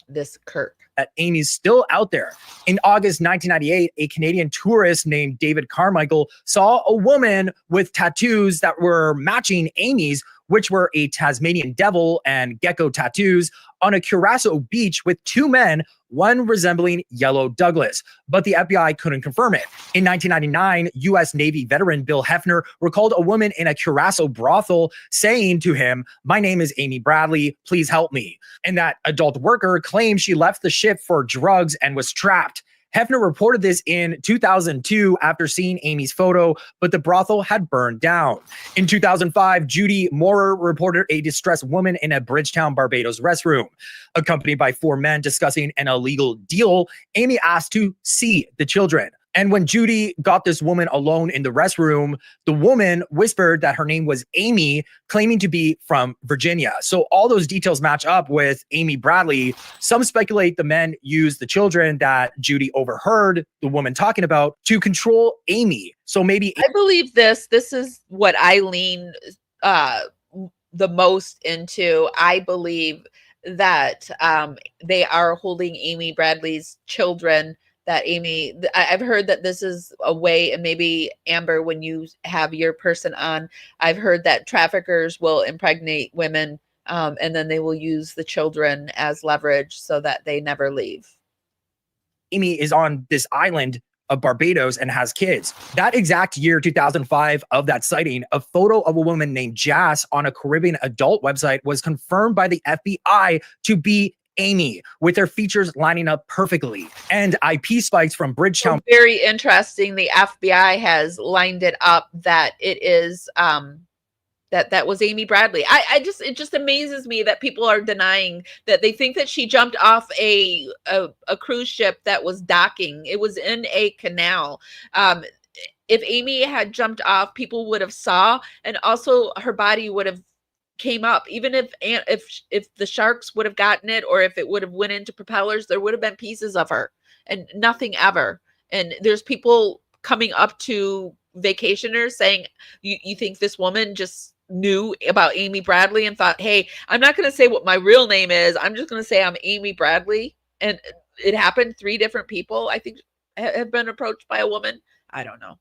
this Kirk. That Amy's still out there. In August 1998, a Canadian tourist named David Carmichael saw a woman with tattoos that were matching Amy's, which were a Tasmanian devil and gecko tattoos, on a Curacao beach with 2 men, one resembling Yellow Douglas. But the FBI couldn't confirm it. In 1999, U.S. Navy veteran Bill Hefner recalled a woman in a Curacao brothel saying to him, "My name is Amy Bradley, please help me." And that adult worker claimed she left the ship for drugs and was trapped. Hefner reported this in 2002 after seeing Amy's photo, but the brothel had burned down. In 2005, Judy Moorer reported a distressed woman in a Bridgetown, Barbados restroom. Accompanied by 4 men discussing an illegal deal, Amy asked to see the children. And when Judy got this woman alone in the restroom, the woman whispered that her name was Amy, claiming to be from Virginia. So all those details match up with Amy Bradley. Some speculate the men used the children that Judy overheard the woman talking about to control Amy. So maybe I believe this. This is what I lean the most into. I believe that they are holding Amy Bradley's children. That I've heard that this is a way, and maybe Amber, when you have your person on, I've heard that traffickers will impregnate women, and then they will use the children as leverage so that they never leave. Amy is on this island of Barbados and has kids. That exact year, 2005, of that sighting, a photo of a woman named Jas on a Caribbean adult website was confirmed by the FBI to be Amy, with their features lining up perfectly. And IP spikes from Bridgetown. So very interesting. The FBI has lined it up that it is that was Amy Bradley. It just amazes me that people are denying that. They think that she jumped off a cruise ship that was docking. It was in a canal. If Amy had jumped off, people would have saw, and also her body would have came up. Even if the sharks would have gotten it, or if it would have went into propellers, there would have been pieces of her, and nothing ever. And there's people coming up to vacationers saying, you think this woman just knew about Amy Bradley and thought, hey, I'm not going to say what my real name is, I'm just going to say I'm Amy Bradley. And it happened. 3 different people, I think, have been approached by a woman. I don't know.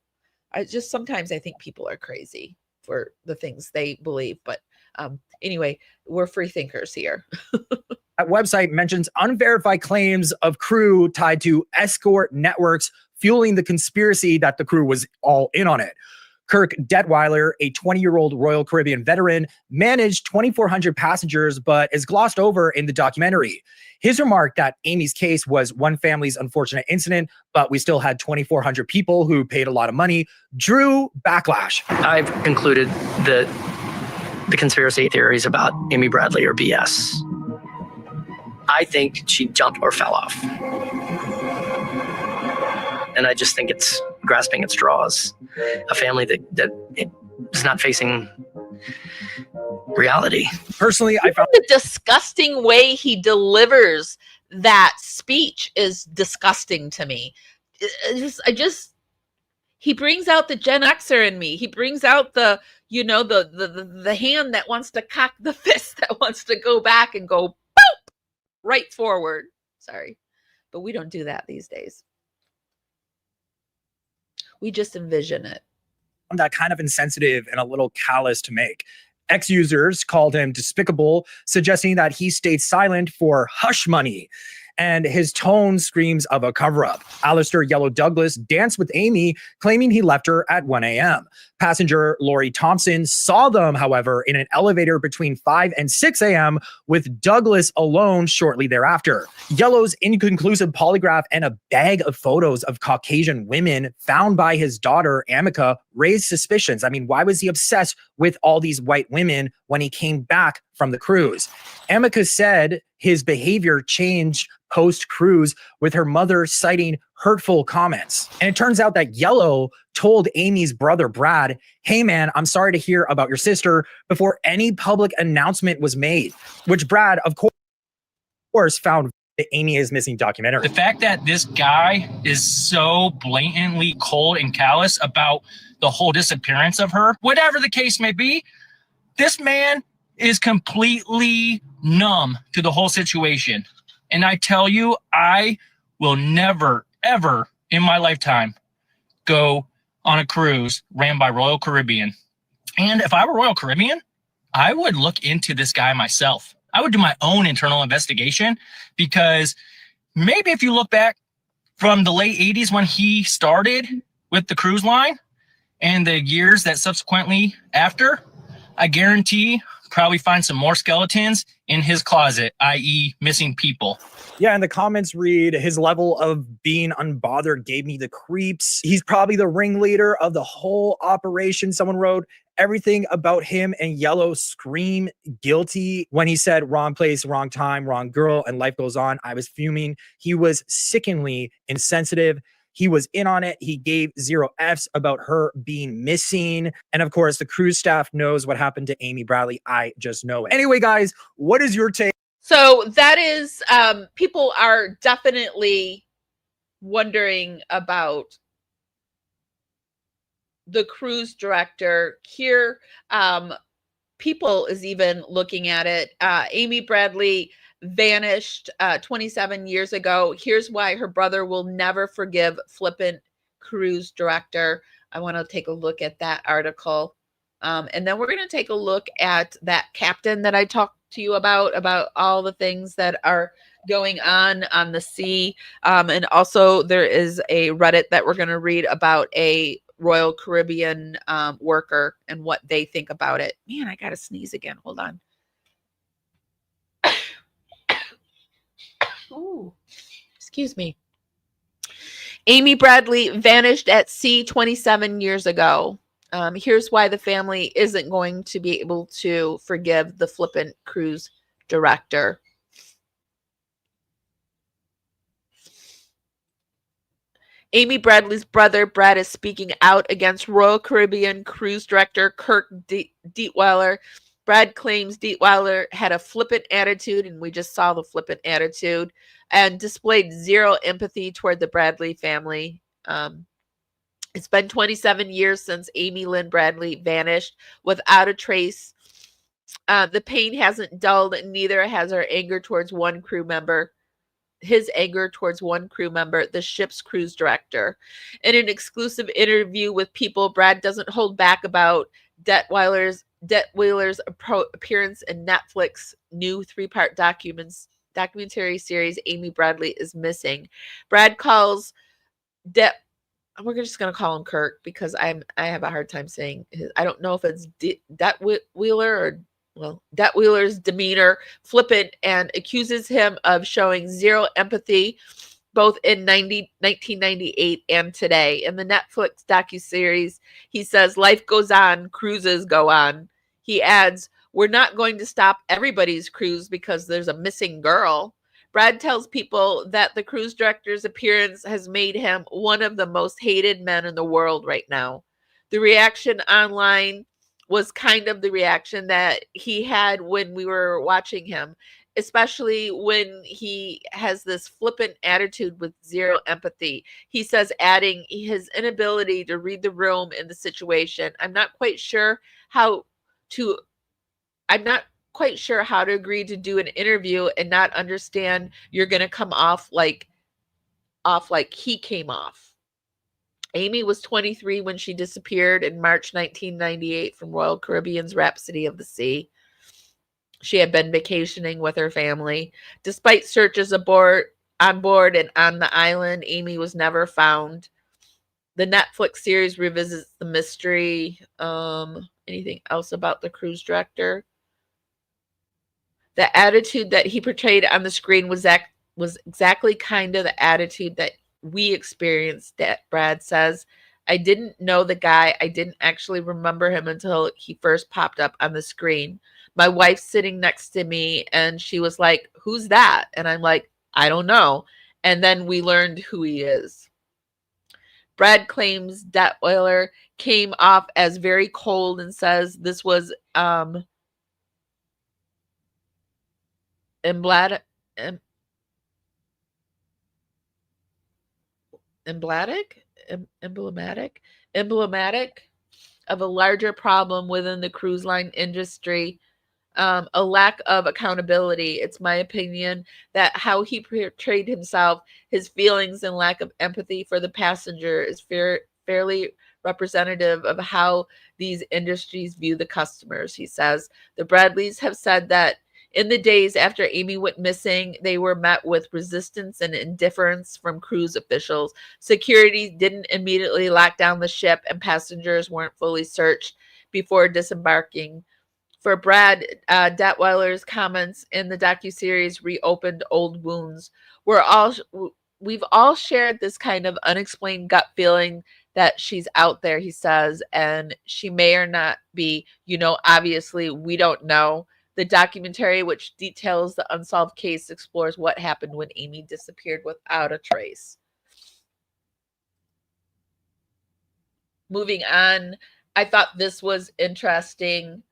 Sometimes I think people are crazy for the things they believe. But anyway, we're free thinkers here. That website mentions unverified claims of crew tied to escort networks, fueling the conspiracy that the crew was all in on it. Kirk Detweiler, a 20-year-old Royal Caribbean veteran, managed 2,400 passengers, but is glossed over in the documentary. His remark that Amy's case was one family's unfortunate incident, but we still had 2,400 people who paid a lot of money, drew backlash. I've concluded that the conspiracy theories about Amy Bradley are BS. I think she jumped or fell off. And I just think it's grasping at straws. A family that is not facing reality. Personally, I found the disgusting way he delivers that speech is disgusting to me. He brings out the Gen Xer in me. He brings out the hand that wants to cock the fist, that wants to go back and go boop right forward. Sorry, but we don't do that these days. We just envision it. That kind of insensitive and a little callous to make. Ex-users called him despicable, suggesting that he stayed silent for hush money. And his tone screams of a cover-up. Alistair Yellow Douglas danced with Amy, claiming he left her at 1 a.m. Passenger Lori Thompson saw them, however, in an elevator between 5 and 6 a.m. with Douglas alone shortly thereafter. Yellow's inconclusive polygraph and a bag of photos of Caucasian women found by his daughter, Amica, raised suspicions. I mean, why was he obsessed with all these white women when he came back from the cruise? Amica said his behavior changed post-cruise, with her mother citing hurtful comments. And it turns out that Yellow told Amy's brother, Brad, hey man, I'm sorry to hear about your sister, before any public announcement was made, which Brad, of course, found the Amy is Missing documentary. The fact that this guy is so blatantly cold and callous about the whole disappearance of her, whatever the case may be, this man is completely numb to the whole situation. And I tell you, I will never, ever in my lifetime go on a cruise ran by Royal Caribbean. And if I were Royal Caribbean, I would look into this guy myself. I would do my own internal investigation, because maybe if you look back from the late 80s when he started with the cruise line and the years that subsequently after, I guarantee probably find some more skeletons in his closet, i.e. missing people. Yeah, and the comments read, his level of being unbothered gave me the creeps. He's probably the ringleader of the whole operation, someone wrote. Everything about him and Yellow scream guilty. When he said wrong place, wrong time, wrong girl, and life goes on, I was fuming. He was sickeningly insensitive. He was in on it. He gave 0 Fs about her being missing. And of course, the cruise staff knows what happened to Amy Bradley. I just know it. Anyway, guys, what is your take? So that is, people are definitely wondering about the cruise director here. People is even looking at it. Amy Bradley vanished 27 years ago. Here's why her brother will never forgive flippant cruise director. I want to take a look at that article. And then we're going to take a look at that captain that I talked to you about all the things that are going on the sea. And also there is a Reddit that we're going to read about a Royal Caribbean worker and what they think about it. Man, I gotta sneeze again. Hold on. Ooh, excuse me. Amy Bradley vanished at sea 27 years ago. Here's why the family isn't going to be able to forgive the flippant cruise director. Amy Bradley's brother, Brad, is speaking out against Royal Caribbean cruise director Kirk Dietweiler. Brad claims Dietweiler had a flippant attitude, and we just saw the flippant attitude, and displayed 0 empathy toward the Bradley family. It's been 27 years since Amy Lynn Bradley vanished without a trace. The pain hasn't dulled, and neither has her anger towards one crew member. His anger towards one crew member, the ship's cruise director. In an exclusive interview with People, Brad doesn't hold back about Detweiler's appearance in Netflix new 3-part documentary series Amy Bradley is Missing. Brad calls we're just going to call him Kirk because I have a hard time saying his, I don't know if it's Detweiler or Detweiler's demeanor flippant, and accuses him of showing 0 empathy both in 1998 and today. In the Netflix docuseries, he says, life goes on, cruises go on. He adds, we're not going to stop everybody's cruise because there's a missing girl. Brad tells People that the cruise director's appearance has made him one of the most hated men in the world right now. The reaction online was kind of the reaction that he had when we were watching him, especially when he has this flippant attitude with 0 empathy. He says, adding his inability to read the room in the situation. I'm not quite sure how to agree to do an interview and not understand you're going to come off like he came off. Amy was 23 when she disappeared in March 1998 from Royal Caribbean's Rhapsody of the Sea. She had been vacationing with her family. Despite searches on board and on the island, Amy was never found. The Netflix series revisits the mystery. Anything else about the cruise director? The attitude that he portrayed on the screen was exactly kind of the attitude that we experienced, that Brad says. I didn't know the guy. I didn't actually remember him until he first popped up on the screen. My wife's sitting next to me and she was like, who's that? And I'm like, I don't know. And then we learned who he is. Brad claims Detweiler came off as very cold and says this was emblematic of a larger problem within the cruise line industry, a lack of accountability. It's my opinion that how he portrayed himself, his feelings, and lack of empathy for the passenger is fairly representative of how these industries view the customers, he says. The Bradleys have said that in the days after Amy went missing, they were met with resistance and indifference from cruise officials. Security didn't immediately lock down the ship, and passengers weren't fully searched before disembarking. For Brad, Detweiler's comments in the docuseries reopened old wounds. We've all shared this kind of unexplained gut feeling that she's out there, he says, and she may or not be. Obviously, we don't know. The documentary, which details the unsolved case, explores what happened when Amy disappeared without a trace. moving on, I thought this was interesting.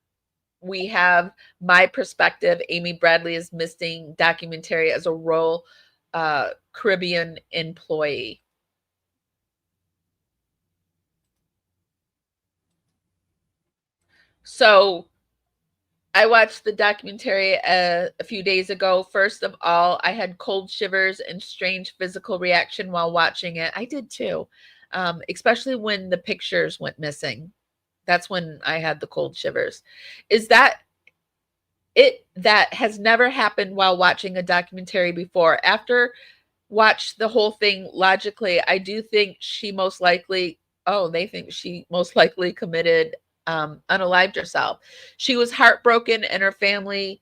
We have My Perspective, Amy Bradley is Missing documentary as a Royal Caribbean employee. So I watched the documentary a few days ago. First of all, I had cold shivers and strange physical reaction while watching it. I did too, especially when the pictures went missing. That's when I had the cold shivers. Is that it? That has never happened while watching a documentary before. After watch the whole thing logically, I do think she most likely, oh, they think she most likely committed, unalived herself. She was heartbroken and her family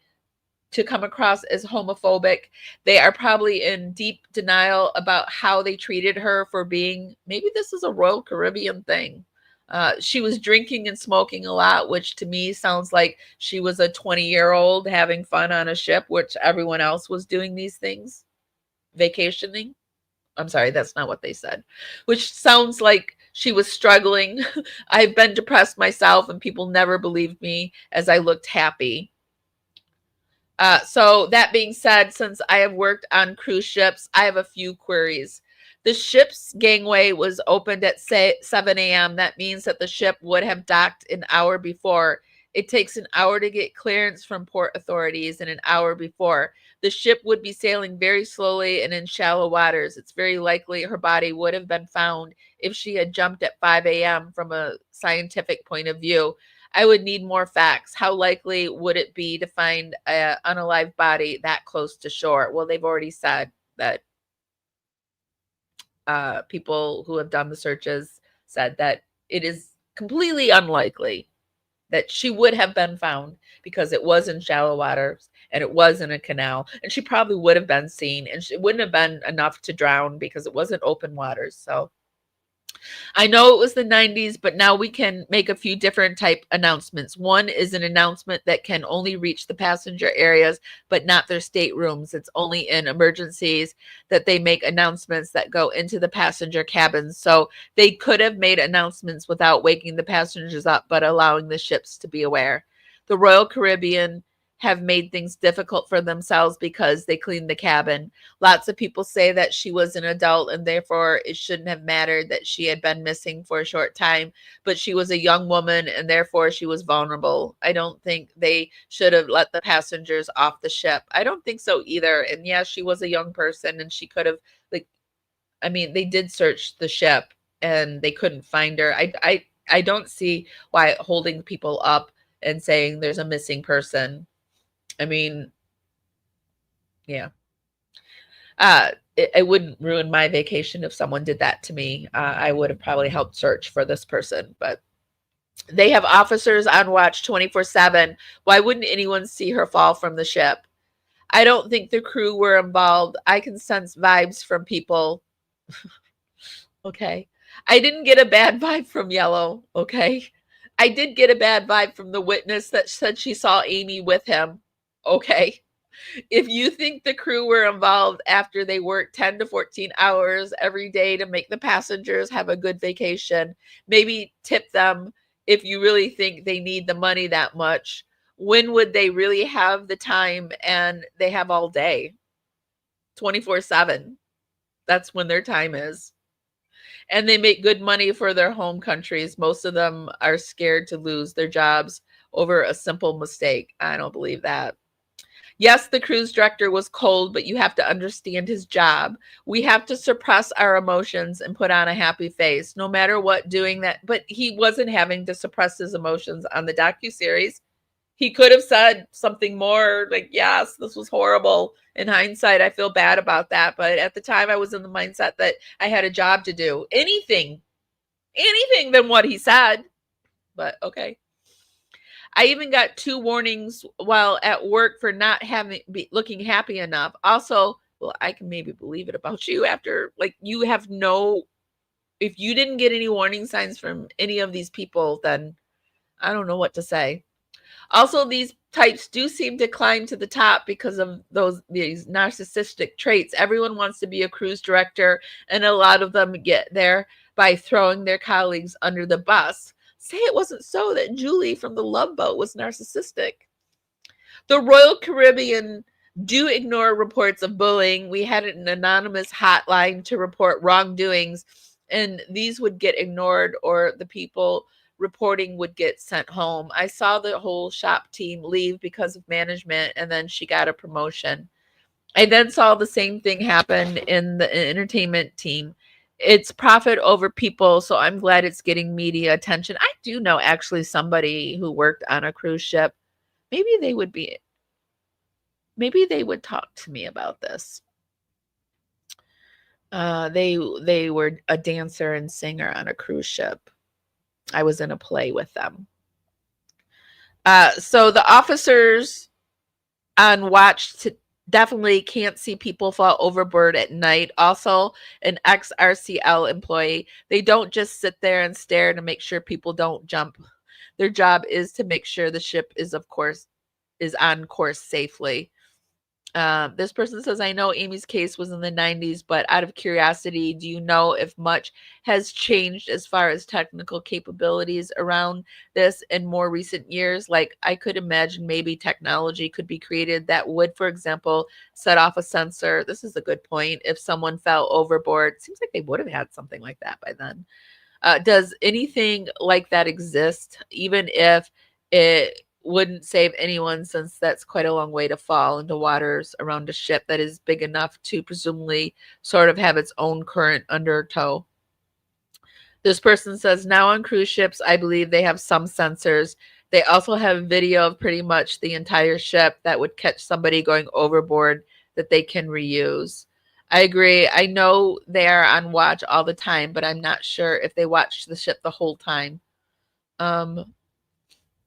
to come across as homophobic. They are probably in deep denial about how they treated her for being, maybe this is a Royal Caribbean thing. She was drinking and smoking a lot, which to me sounds like she was a 20-year-old having fun on a ship, which everyone else was doing these things, vacationing. I'm sorry, that's not what they said. Which sounds like she was struggling. I've been depressed myself, and people never believed me as I looked happy. So that being said, since I have worked on cruise ships, I have a few queries. The ship's gangway was opened at 7 a.m. That means that the ship would have docked an hour before. It takes an hour to get clearance from port authorities and an hour before. The ship would be sailing very slowly and in shallow waters. It's very likely her body would have been found if she had jumped at 5 a.m. from a scientific point of view. I would need more facts. How likely would it be to find an unalived body that close to shore? Well, they've already said that people who have done the searches said that it is completely unlikely that she would have been found because it was in shallow waters and it was in a canal, and she probably would have been seen, and it wouldn't have been enough to drown because it wasn't open waters. So I know it was the 90s, but now we can make a few different type announcements. One is an announcement that can only reach the passenger areas, but not their staterooms. It's only in emergencies that they make announcements that go into the passenger cabins. So they could have made announcements without waking the passengers up, but allowing the ships to be aware. The Royal Caribbean have made things difficult for themselves because they cleaned the cabin. Lots of people say that she was an adult and therefore it shouldn't have mattered that she had been missing for a short time, but she was a young woman and therefore she was vulnerable. I don't think they should have let the passengers off the ship. I don't think so either. And yeah, she was a young person and she could have, like, I mean, they did search the ship and they couldn't find her. I don't see why holding people up and saying there's a missing person. I mean, yeah. It wouldn't ruin my vacation if someone did that to me. I would have probably helped search for this person, but they have officers on watch 24/7. Why wouldn't anyone see her fall from the ship? I don't think the crew were involved. I can sense vibes from people. Okay. I didn't get a bad vibe from Yellow. Okay. I did get a bad vibe from the witness that said she saw Amy with him. Okay. If you think the crew were involved after they worked 10 to 14 hours every day to make the passengers have a good vacation, maybe tip them if you really think they need the money that much. When would they really have the time? And they have all day, 24/7. That's when their time is. And they make good money for their home countries. Most of them are scared to lose their jobs over a simple mistake. I don't believe that. Yes, the cruise director was cold, but you have to understand his job. We have to suppress our emotions and put on a happy face, no matter what doing that. But he wasn't having to suppress his emotions on the docuseries. He could have said something more like, yes, this was horrible. In hindsight, I feel bad about that. But at the time, I was in the mindset that I had a job to do. Anything than what he said. But okay. I even got 2 warnings while at work for not looking happy enough. Also, well, I can maybe believe it about you after, like, you have no, if you didn't get any warning signs from any of these people, then I don't know what to say. Also, these types do seem to climb to the top because of these narcissistic traits. Everyone wants to be a cruise director, and a lot of them get there by throwing their colleagues under the bus. Say it wasn't so that Julie from the Love Boat was narcissistic. The Royal Caribbean do ignore reports of bullying. We had an anonymous hotline to report wrongdoings, and these would get ignored, or the people reporting would get sent home. I saw the whole shop team leave because of management, and then she got a promotion. I then saw the same thing happen in the entertainment team. It's profit over people, so I'm glad it's getting media attention. I do know actually somebody who worked on a cruise ship. Maybe they would talk to me about this. They were a dancer and singer on a cruise ship. I was in a play with them. So the officers on watch definitely can't see people fall overboard at night. Also, an ex-RCL employee, they don't just sit there and stare to make sure people don't jump. Their job is to make sure the ship is on course safely. This person says, I know Amy's case was in the 90s, but out of curiosity, do you know if much has changed as far as technical capabilities around this in more recent years? Like, I could imagine maybe technology could be created that would, for example, set off a sensor. This is a good point. If someone fell overboard, seems like they would have had something like that by then. Does anything like that exist, even if it wouldn't save anyone, since that's quite a long way to fall into waters around a ship that is big enough to presumably sort of have its own current undertow? This person says, now on cruise ships, I believe they have some sensors. They also have video of pretty much the entire ship that would catch somebody going overboard that they can reuse. I agree. I know they are on watch all the time, but I'm not sure if they watch the ship the whole time.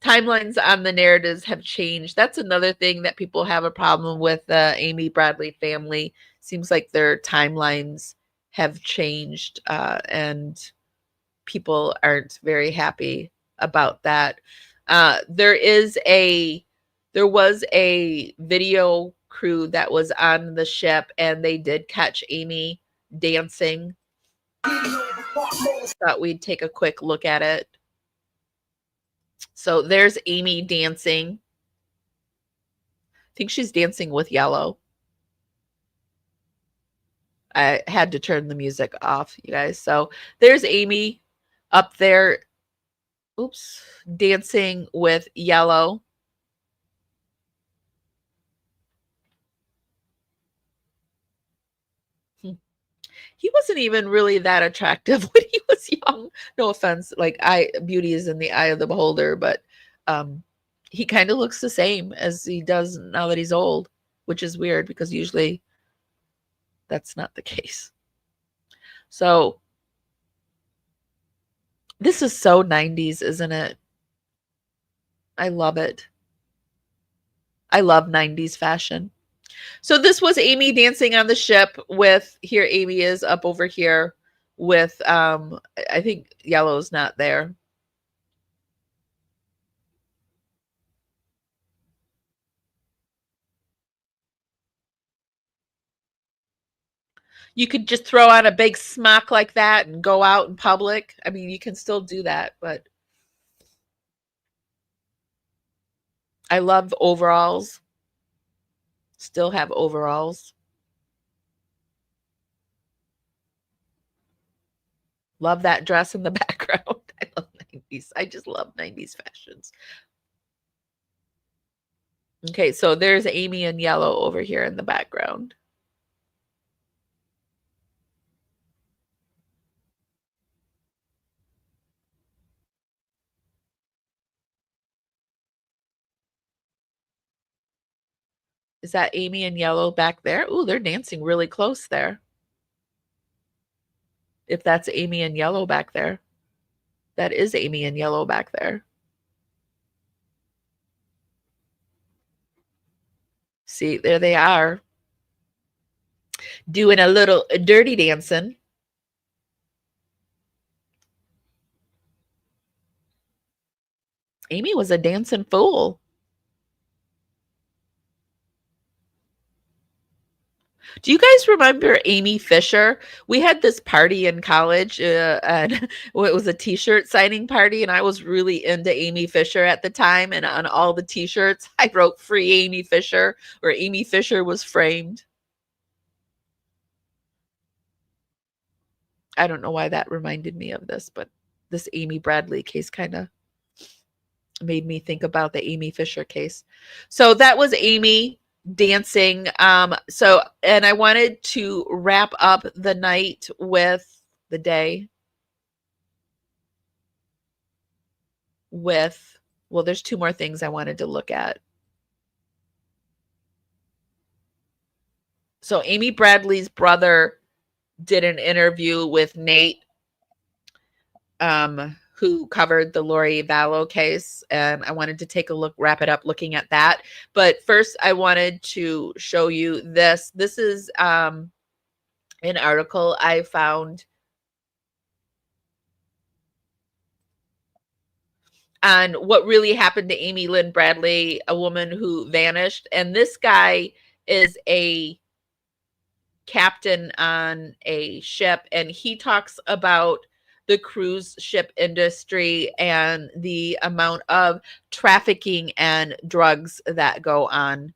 Timelines on the narratives have changed. That's another thing that people have a problem with the Amy Bradley family. Seems like their timelines have changed, and people aren't very happy about that. There was a video crew that was on the ship, and they did catch Amy dancing. Thought we'd take a quick look at it. So there's Amy dancing. I think she's dancing with Yellow. I had to turn the music off, you guys. So there's Amy up there. Oops. Dancing with Yellow. He wasn't even really that attractive when he was young. No offense. Like, beauty is in the eye of the beholder, but he kind of looks the same as he does now that he's old, which is weird because usually that's not the case. So this is so 90s, isn't it? I love it. I love 90s fashion. So this was Amy dancing on the ship with, here Amy is up over here with, I think Yellow's not there. You could just throw on a big smock like that and go out in public. I mean, you can still do that, but I love overalls. Still have overalls. Love that dress in the background. I love 90s. I just love 90s fashions. Okay, so there's Amy in Yellow over here in the background. Is that Amy in Yellow back there? Ooh, they're dancing really close there. If that's Amy in Yellow back there. That is Amy in Yellow back there. See, there they are. Doing a little dirty dancing. Amy was a dancing fool. Do you guys remember Amy Fisher? We had this party in college, and it was a T-shirt signing party, and I was really into Amy Fisher at the time. And on all the T-shirts, I wrote "Free Amy Fisher" or "Amy Fisher was framed." I don't know why that reminded me of this, but this Amy Bradley case kind of made me think about the Amy Fisher case. So that was Amy dancing. So, and I wanted to wrap up the night with the day with, well, there's two more things I wanted to look at. So Amy Bradley's brother did an interview with Nate, who covered the Lori Vallow case, and I wanted to take a look, wrap it up looking at that. But first, I wanted to show you this. This is an article I found on what really happened to Amy Lynn Bradley, a woman who vanished. And this guy is a captain on a ship, and he talks about the cruise ship industry and the amount of trafficking and drugs that go on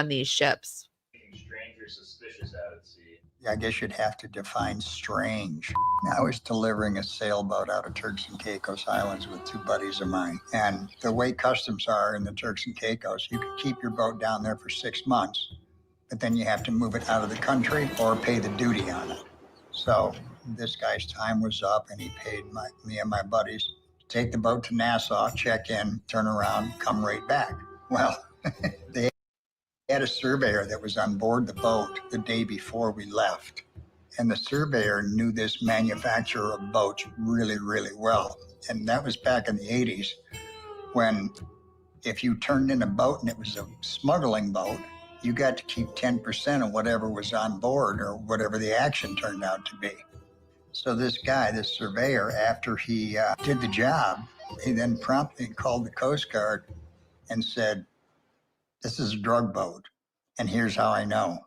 these ships. Strange or suspicious out at sea. I guess you'd have to define strange. I was delivering a sailboat out of Turks and Caicos Islands with two buddies of mine. And the way customs are in the Turks and Caicos, you can keep your boat down there for 6 months, but then you have to move it out of the country or pay the duty on it. So this guy's time was up, and he paid me and my buddies to take the boat to Nassau, check in, turn around, come right back. Well, they had a surveyor that was on board the boat the day before we left. And the surveyor knew this manufacturer of boats really, really well. And that was back in the 80s, when if you turned in a boat and it was a smuggling boat, you got to keep 10% of whatever was on board or whatever the action turned out to be. So this guy, this surveyor, after he did the job, he then promptly called the Coast Guard and said, "This is a drug boat, and here's how I know."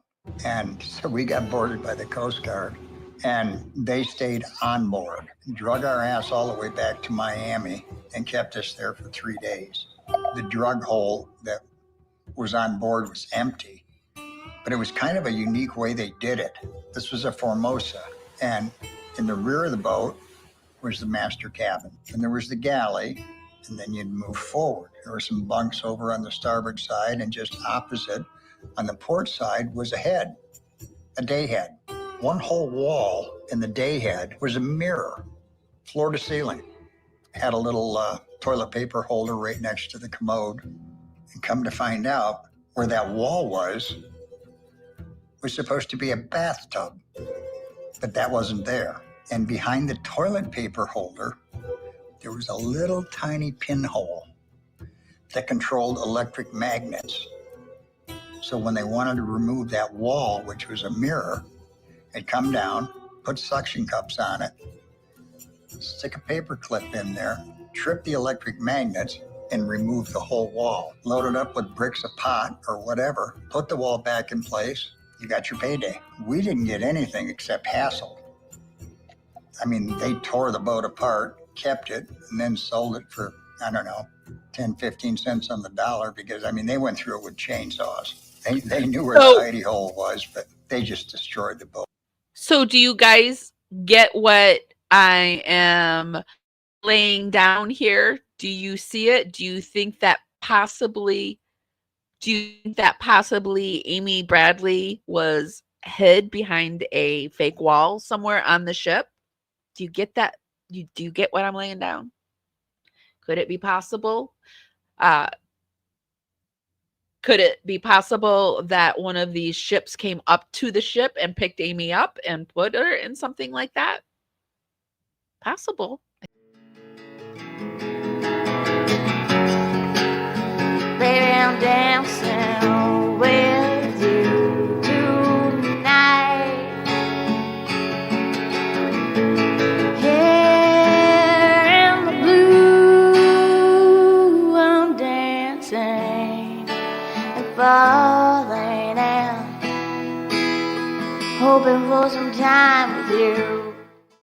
And so we got boarded by the Coast Guard, and they stayed on board, drug our ass all the way back to Miami, and kept us there for 3 days. The drug hole that was on board was empty, but it was kind of a unique way they did it. This was a Formosa, and in the rear of the boat was the master cabin, and there was the galley, and then you'd move forward. There were some bunks over on the starboard side, and just opposite on the port side was a day head. One whole wall in the day head was a mirror, floor to ceiling. Had a little toilet paper holder right next to the commode. And come to find out, where that wall was supposed to be a bathtub, but that wasn't there. And behind the toilet paper holder, there was a little tiny pinhole that controlled electric magnets. So when they wanted to remove that wall, which was a mirror, they'd come down, put suction cups on it, stick a paper clip in there, trip the electric magnets, and remove the whole wall. Load it up with bricks of pot or whatever, put the wall back in place, you got your payday. We didn't get anything except hassle. I mean, they tore the boat apart, kept it, and then sold it for, I don't know, 10, 15 cents on the dollar, because, I mean, they went through it with chainsaws. They knew where the hidey hole was, but they just destroyed the boat. So do you guys get what I am laying down here? Do you see it? Do you think that possibly Amy Bradley was hid behind a fake wall somewhere on the ship? Do you get that? Do you get what I'm laying down? Could it be possible? Could it be possible that one of these ships came up to the ship and picked Amy up and put her in something like that? Possible. Baby, I'm dancing with you tonight. Here in the blue falling and hoping for some time with you.